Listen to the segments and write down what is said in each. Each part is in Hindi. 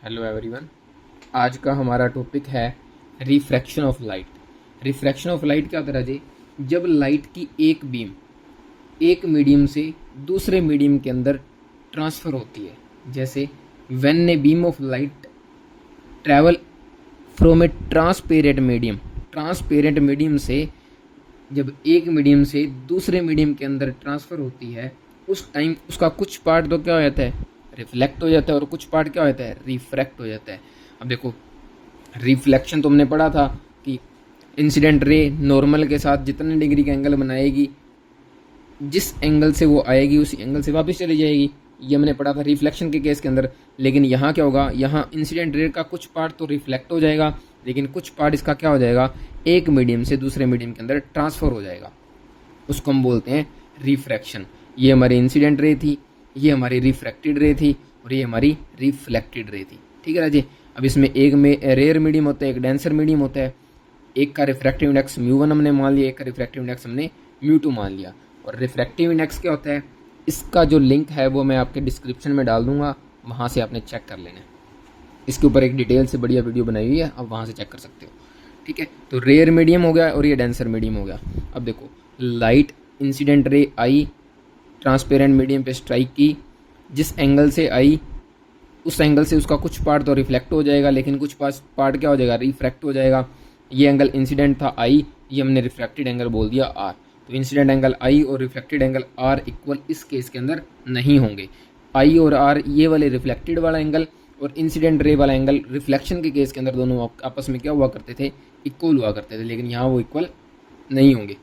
Hello everyone. आज का हमारा टॉपिक है refraction of light. Refraction of light क्या होता है जी? जब लाइट की एक बीम एक मीडियम से दूसरे मीडियम के अंदर ट्रांसफ़र होती है, जैसे when a beam of light travel from A transparent medium से जब एक मीडियम से दूसरे मीडियम के अंदर ट्रांसफ़र होती है, उस टाइम उसका कुछ पार्ट तो क्या हो जाता है, रिफ्लेक्ट हो जाता है, और कुछ पार्ट क्या हो जाता है, रिफ्रैक्ट हो जाता है। अब देखो, रिफ्लेक्शन तो हमने पढ़ा था कि इंसिडेंट रे नॉर्मल के साथ जितने डिग्री का एंगल बनाएगी, जिस एंगल से वो आएगी उसी एंगल से वापस चली जाएगी। ये हमने पढ़ा था रिफ्लेक्शन के केस के अंदर। लेकिन यहाँ क्या होगा, यहाँ इंसिडेंट रे का कुछ पार्ट तो रिफ्लेक्ट हो जाएगा, लेकिन कुछ पार्ट इसका क्या हो जाएगा, एक मीडियम से दूसरे मीडियम के अंदर ट्रांसफ़र हो जाएगा। उसको हम बोलते हैं रिफ्रैक्शन। ये हमारी इंसिडेंट रे थी, ये हमारी रिफ्रैक्टेड रे थी, और ये हमारी रिफ्लेक्टेड रे थी। ठीक है ना जी। अब इसमें एक में रेयर मीडियम होता है, एक डेंसर मीडियम होता है। एक का रिफ्रैक्टिव इंडेक्स μ1 हमने मान लिया, एक का रिफ्रैक्टिव इंडेक्स हमने μ2 मान लिया। और रिफ्रैक्टिव इंडेक्स क्या होता है, इसका जो लिंक है वो मैं आपके डिस्क्रिप्शन में डाल दूंगा, वहाँ से आपने चेक कर लेना है। इसके ऊपर एक डिटेल से बढ़िया वीडियो बनाई हुई है, आप वहाँ से चेक कर सकते हो। ठीक है, तो रेयर मीडियम हो गया और ये डेंसर मीडियम हो गया। अब देखो, लाइट इंसिडेंट रे आई, ट्रांसपेरेंट मीडियम पे स्ट्राइक की, जिस एंगल से आई उस एंगल से उसका कुछ पार्ट तो रिफ्लेक्ट हो जाएगा, लेकिन कुछ पार्ट क्या हो जाएगा, रिफ्रैक्ट हो जाएगा। ये एंगल इंसिडेंट था आई, ये हमने रिफ्रैक्टेड एंगल बोल दिया आर। तो इंसिडेंट एंगल आई और रिफ्लेक्टेड एंगल आर इक्वल इस केस के अंदर नहीं होंगे। आई और आर ये वाले रिफ्लेक्टेड वाला एंगल और इंसिडेंट रे वाला एंगल रिफ्लेक्शन के केस के अंदर दोनों आपस में क्या हुआ करते थे, इक्वल हुआ करते थे, लेकिन यहाँ वो इक्वल नहीं होंगे।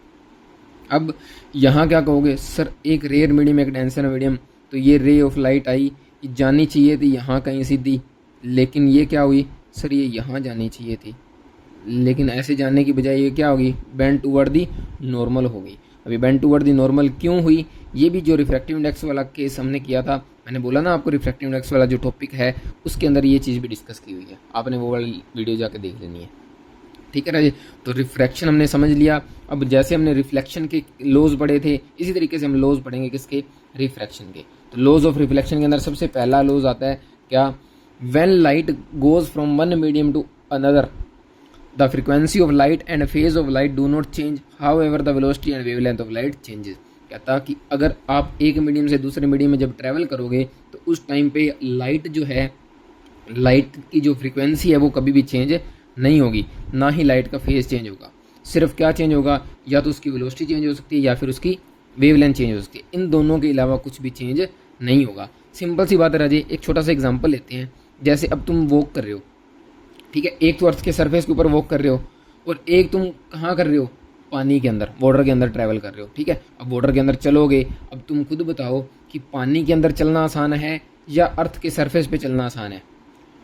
अब यहाँ क्या कहोगे, सर एक रेयर मीडियम एक डेंसर मीडियम, तो ये रे ऑफ लाइट आई जानी चाहिए थी यहाँ कहीं सीधी, लेकिन ये क्या हुई, सर ये यहाँ जानी चाहिए थी, लेकिन ऐसे जाने की बजाय ये क्या होगी, बेंड टूवर्ड दी नॉर्मल होगी। अभी बेंड टूवर्ड दी नॉर्मल क्यों हुई, ये भी जो रिफ्रैक्टिव इंडेक्स वाला केस हमने किया था, मैंने बोला ना आपको रिफ्रैक्टिव इंडेक्स वाला जो टॉपिक है उसके अंदर ये चीज़ भी डिस्कस की हुई है, आपने वो वाली वीडियो जाके देख लेनी है। ठीक है ना जी। तो रिफ्रैक्शन हमने समझ लिया। अब जैसे हमने रिफ्लेक्शन के लॉज पढ़े थे, इसी तरीके से हम लॉज पढ़ेंगे किसके, रिफ्रैक्शन के। तो लॉज ऑफ रिफ्लेक्शन के अंदर सबसे पहला लॉज आता है क्या, when light goes from one medium to another the frequency of light and phase of light do not change, however the velocity and wavelength of light changes. कहता कि अगर आप एक मीडियम से दूसरे मीडियम में जब ट्रैवल करोगे तो उस टाइम पे लाइट जो है, लाइट की जो फ्रीक्वेंसी है वो कभी भी चेंज नहीं होगी, ना ही लाइट का फेज चेंज होगा। सिर्फ क्या चेंज होगा, या तो उसकी वेलोसिटी चेंज हो सकती है या फिर उसकी वेवलेंथ चेंज हो सकती है। इन दोनों के अलावा कुछ भी चेंज नहीं होगा। सिंपल सी बात है राजे, एक छोटा सा एग्जांपल लेते हैं। जैसे अब तुम वॉक कर रहे हो, ठीक है, एक तो अर्थ के सरफेस के ऊपर वॉक कर रहे हो, और एक तुम कहाँ कर रहे हो, पानी के अंदर, वाटर के अंदर ट्रैवल कर रहे हो। ठीक है, अब वाटर के अंदर चलोगे, अब तुम खुद बताओ कि पानी के अंदर चलना आसान है या अर्थ के सरफेस पे चलना आसान है।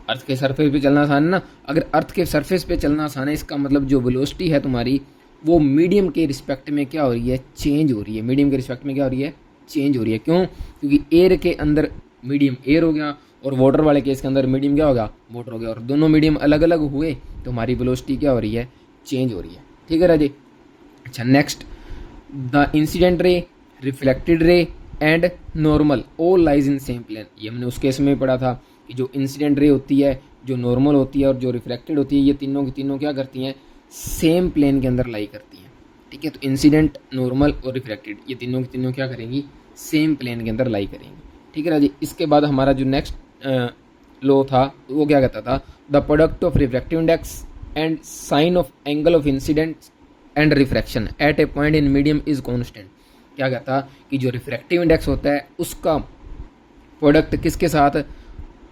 अर्थ के सरफेस पे चलना आसान है ना। अगर अर्थ के सरफेस पे चलना आसान है, इसका मतलब जो वेलोसिटी है तुम्हारी वो मीडियम के रिस्पेक्ट में क्या हो रही है, चेंज हो रही है। मीडियम के रिस्पेक्ट में क्या हो रही है, चेंज हो रही है। क्यों, क्योंकि एयर के अंदर मीडियम एयर हो गया और वाटर वाले केस के अंदर मीडियम क्या होगा, वाटर हो गया, और दोनों मीडियम अलग अलग हुए तो हमारी वेलोसिटी क्या हो रही है, चेंज हो रही है। ठीक है राजे। अच्छा, next, the incident ray, reflected ray and normal all lies in same plane. ये हमने उस केस में पढ़ा था कि जो इंसिडेंट रे होती है, जो नॉर्मल होती है और जो रिफ्लेक्टेड होती है, ये तीनों की तीनों क्या करती हैं, सेम प्लेन के अंदर लाई करती हैं। ठीक है, तो इंसिडेंट, नॉर्मल और रिफ्लेक्टेड ये तीनों की तीनों क्या करेंगी, सेम प्लेन के अंदर लाई करेंगी। ठीक है ना जी। इसके बाद हमारा जो नेक्स्ट लॉ था वो क्या कहता था, the product of refractive index and sine of angle of incidence and refraction at a point in medium is constant. क्या कहता कि जो रिफ्रैक्टिव इंडेक्स होता है उसका प्रोडक्ट किसके साथ,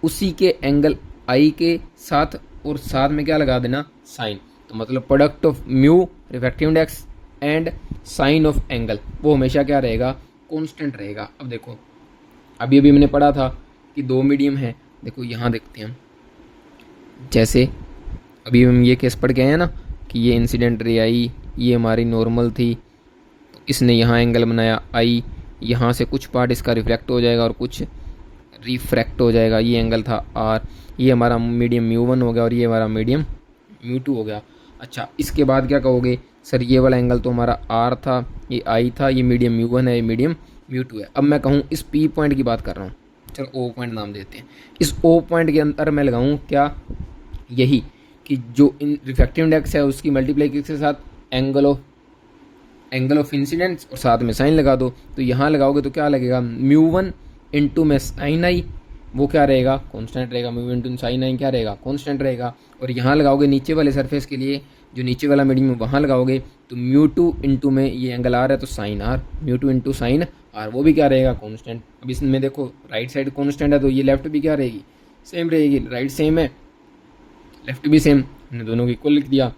उसी के एंगल आई के साथ, और साथ में क्या लगा देना, साइन। तो मतलब product of mu refractive index and sine of angle वो हमेशा क्या रहेगा, कांस्टेंट रहेगा। अब देखो, अभी अभी मैंने पढ़ा था कि दो मीडियम है। देखो यहाँ देखते हैं हम, जैसे अभी हम ये केस पढ़ गए हैं ना कि ये इंसिडेंट रे आई, ये हमारी नॉर्मल थी, तो इसने यहाँ एंगल बनाया आई, यहाँ से कुछ पार्ट इसका रिफ्लेक्ट हो जाएगा और कुछ रिफ्रैक्ट हो जाएगा। ये एंगल था आर, ये हमारा मीडियम μ1 हो गया और ये हमारा मीडियम μ2 हो गया। अच्छा, इसके बाद क्या कहोगे, सर ये वाला एंगल तो हमारा आर था, ये आई था, ये मीडियम μ1 है, ये मीडियम μ2 है। अब मैं कहूँ इस पी पॉइंट की बात कर रहा हूँ, चलो ओ पॉइंट नाम देते हैं। इस ओ पॉइंट के अंदर मैं लगाऊँ क्या, यही कि जो इन रिफ्रैक्टिव इंडेक्स है उसकी मल्टीप्लाई किसके साथ, एंगल ऑफ इंसिडेंस, और साथ में साइन लगा दो। तो यहाँ लगाओगे तो क्या लगेगा, μ1 इंटू में साइन आई, वो क्या रहेगा, कांस्टेंट रहेगा। μ इंटू साइन आई क्या रहेगा, कांस्टेंट रहेगा। और यहाँ लगाओगे नीचे वाले सरफेस के लिए, जो नीचे वाला मीडियम है वहाँ लगाओगे तो μ2 इंटू में ये एंगल आर है तो sine R, μ2 into sine R, वो भी क्या रहेगा, कांस्टेंट। अब इसमें देखो राइट साइड कांस्टेंट है तो ये लेफ्ट भी क्या रहेगी, सेम रहेगी। राइट सेम है, लेफ्ट भी सेम, हमने दोनों को इक्वल लिख दिया।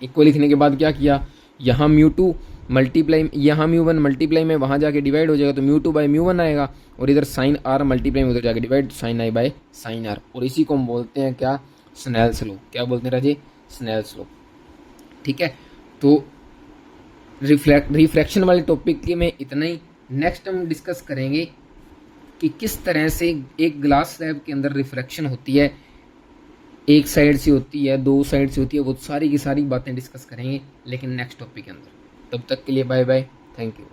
इक्वल लिखने के बाद क्या किया, यहाँ μ2 मल्टीप्लाई, यहाँ μ1 मल्टीप्लाई में वहाँ जाके डिवाइड हो जाएगा तो μ2 बाई μ1 आएगा, और इधर साइन आर मल्टीप्लाई में उधर जाके डिवाइड, तो sine i by sine r. और इसी को हम बोलते हैं क्या, स्नेल्स लॉ। क्या बोलते हैं राजे, स्नेल्स लॉ। ठीक है, तो रिफ्रैक्शन वाले टॉपिक के में इतना ही। नेक्स्ट हम डिस्कस करेंगे कि किस तरह से एक ग्लास स्लैब के अंदर रिफ्रैक्शन होती है, एक साइड से होती है, दो साइड से होती है, वो सारी की सारी बातें डिस्कस करेंगे लेकिन नेक्स्ट टॉपिक के अंदर। तब तक के लिए बाय बाय, थैंक यू।